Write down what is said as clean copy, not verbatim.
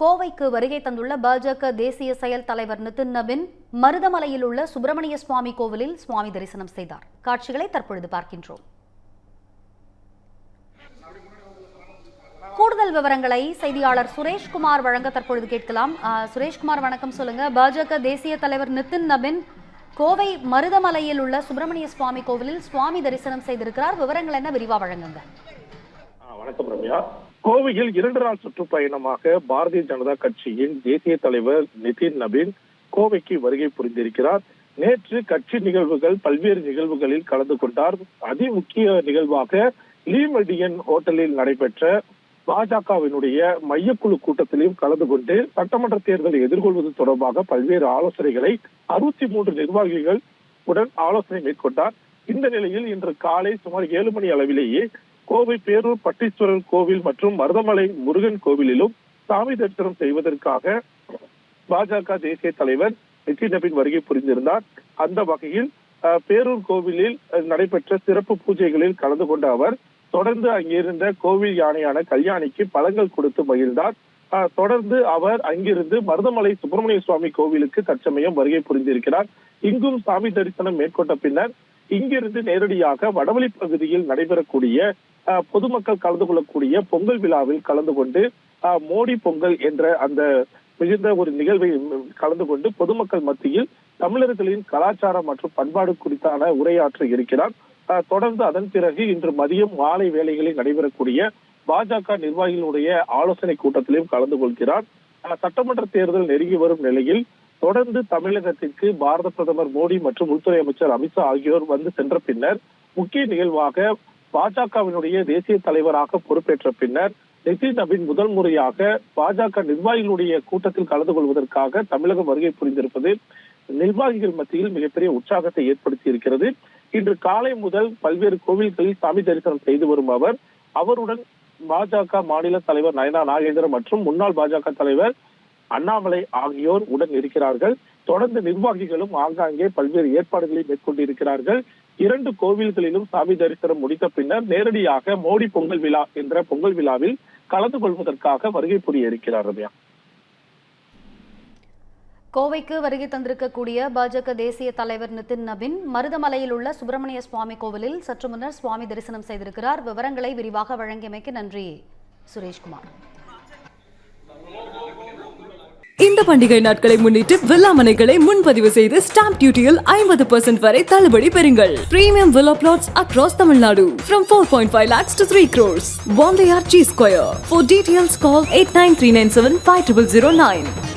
கோவைக்கு வருகை தந்துள்ள பாஜக தேசிய செயல் தலைவர் நிதின் நபின் மருதமலையில் உள்ள சுப்பிரமணிய சுவாமி கோவிலில் சுவாமி தரிசனம் செய்தார். காட்சிகளை தற்பொழுது பார்க்கின்றோம். கூடுதல் விவரங்களை செய்தியாளர் சுரேஷ்குமார் வழங்க தற்பொழுது கேட்கலாம். சுரேஷ்குமார், வணக்கம். சொல்லுங்க. பாஜக தேசிய தலைவர் நிதின் நபின் கோவை மருதமலையில் உள்ள சுப்பிரமணிய சுவாமி கோவிலில் சுவாமி தரிசனம் செய்திருக்கிறார். விவரங்கள் என்ன, விரிவா வழங்குங்க. வணக்கம் ரம்யா. கோவையில் 2 நாள் சுற்றுப்பயணமாக பாரதிய ஜனதா கட்சியின் தேசிய தலைவர் நிதின் நபின் கோவைக்கு வருகை புரிந்திருக்கிறார். நேற்று கட்சி நிகழ்வுகள், பல்வேறு நிகழ்வுகளில் கலந்து கொண்டார். அதிமுக்கிய நிகழ்வாக லீமெடியன் ஹோட்டலில் நடைபெற்ற பாஜகவினுடைய மையக்குழு கூட்டத்திலும் கலந்து கொண்டு சட்டமன்ற தேர்தலை எதிர்கொள்வது தொடர்பாக பல்வேறு ஆலோசனைகளை 63 நிர்வாகிகள் உடன் ஆலோசனை மேற்கொண்டார். இந்த நிலையில் இன்று காலை சுமார் 7 மணி அளவிலேயே கோவை பேரூர் பட்டீஸ்வரர் கோவில் மற்றும் மருதமலை முருகன் கோவிலிலும் சாமி தரிசனம் செய்வதற்காக பாஜக தேசிய தலைவர் நிதின் நபின் வருகை புரிந்திருந்தார். அந்த வகையில் பேரூர் கோவிலில் நடைபெற்ற சிறப்பு பூஜைகளில் கலந்து கொண்ட அவர் தொடர்ந்து அங்கிருந்த கோவில் யானையான கல்யாணிக்கு பழங்கள் கொடுத்து மகிழ்ந்தார். தொடர்ந்து அவர் அங்கிருந்து மருதமலை சுப்பிரமணிய சுவாமி கோவிலுக்கு தற்சமயம் வருகை புரிந்திருக்கிறார். இங்கும் சாமி தரிசனம் மேற்கொண்ட பின்னர் இங்கிருந்து நேரடியாக வடவழி பகுதியில் நடைபெறக்கூடிய பொதுமக்கள் கலந்து கொள்ளக்கூடிய பொங்கல் விழாவில் கலந்து கொண்டு மோடி பொங்கல் என்ற அந்த மிகுந்த ஒரு நிகழ்வை கலந்து கொண்டு பொதுமக்கள் மத்தியில் தமிழர்களின் கலாச்சாரம் மற்றும் பண்பாடு குறித்தான உரையாற்ற இருக்கிறார். தொடர்ந்து அதன் பிறகு இன்று மதியம் மாலை வேளைகளில் நடைபெறக்கூடிய பாஜக நிர்வாகிகளுடைய ஆலோசனை கூட்டத்திலும் கலந்து கொள்கிறார். சட்டமன்ற தேர்தல் நெருங்கி வரும் நிலையில் தொடர்ந்து தமிழகத்திற்கு பாரத பிரதமர் மோடி மற்றும் உள்துறை அமைச்சர் அமித்ஷா ஆகியோர் வந்து சென்ற பின்னர் முக்கிய நிகழ்வாக பாஜகவினுடைய தேசிய தலைவராக பொறுப்பேற்ற பின்னர் நிதின் நபின் முதல் முறையாக பாஜக நிர்வாகிகளுடைய கூட்டத்தில் கலந்து கொள்வதற்காக தமிழகம் வருகை புரிந்திருப்பது நிர்வாகிகள் மத்தியில் மிகப்பெரிய உற்சாகத்தை ஏற்படுத்தி இருக்கிறது. இன்று காலை முதல் பல்வேறு கோவில்களில் சாமி தரிசனம் செய்து வரும் அவருடன் பாஜக மாநில தலைவர் நயனா நாகேந்திரன் மற்றும் முன்னாள் பாஜக தலைவர் அண்ணாமலை ஆகியோர் உடன் இருக்கிறார்கள். தொடர்ந்து நிர்வாகிகளும் ஆங்காங்கே பல்வேறு ஏற்பாடுகளை மேற்கொண்டிருக்கிறார்கள். 2 கோவில்களிலும் சாமி தரிசனம் முடித்த பின்னர் நேரடியாக மோடி பொங்கல் விழா என்ற பொங்கல் விழாவில் கலந்து கொள்வதற்காக வருகை புரிய இருக்கிறார். ரம்யா, கோவைக்கு வருகை தந்திருக்கக்கூடிய பாஜக தேசிய தலைவர் நிதின் நபின் மருதமலையில் உள்ள சுப்பிரமணிய சுவாமி கோவிலில் சற்று முன்னர் சுவாமி தரிசனம் செய்திருக்கிறார். விவரங்களை விரிவாக வழங்கியமைக்கு நன்றி சுரேஷ்குமார். இந்த பண்டிகை நாட்களை முன்னிட்டு வில்லா மனைகளை முன்பதிவு செய்து ஸ்டாம்ப் டியூட்டியில் 50% வரை தள்ளுபடி பெறுங்கள். Premium villa plots across Tamil Nadu from 4.5 lakhs to 3 crores. Bondayar G Square. For details call 8939750009.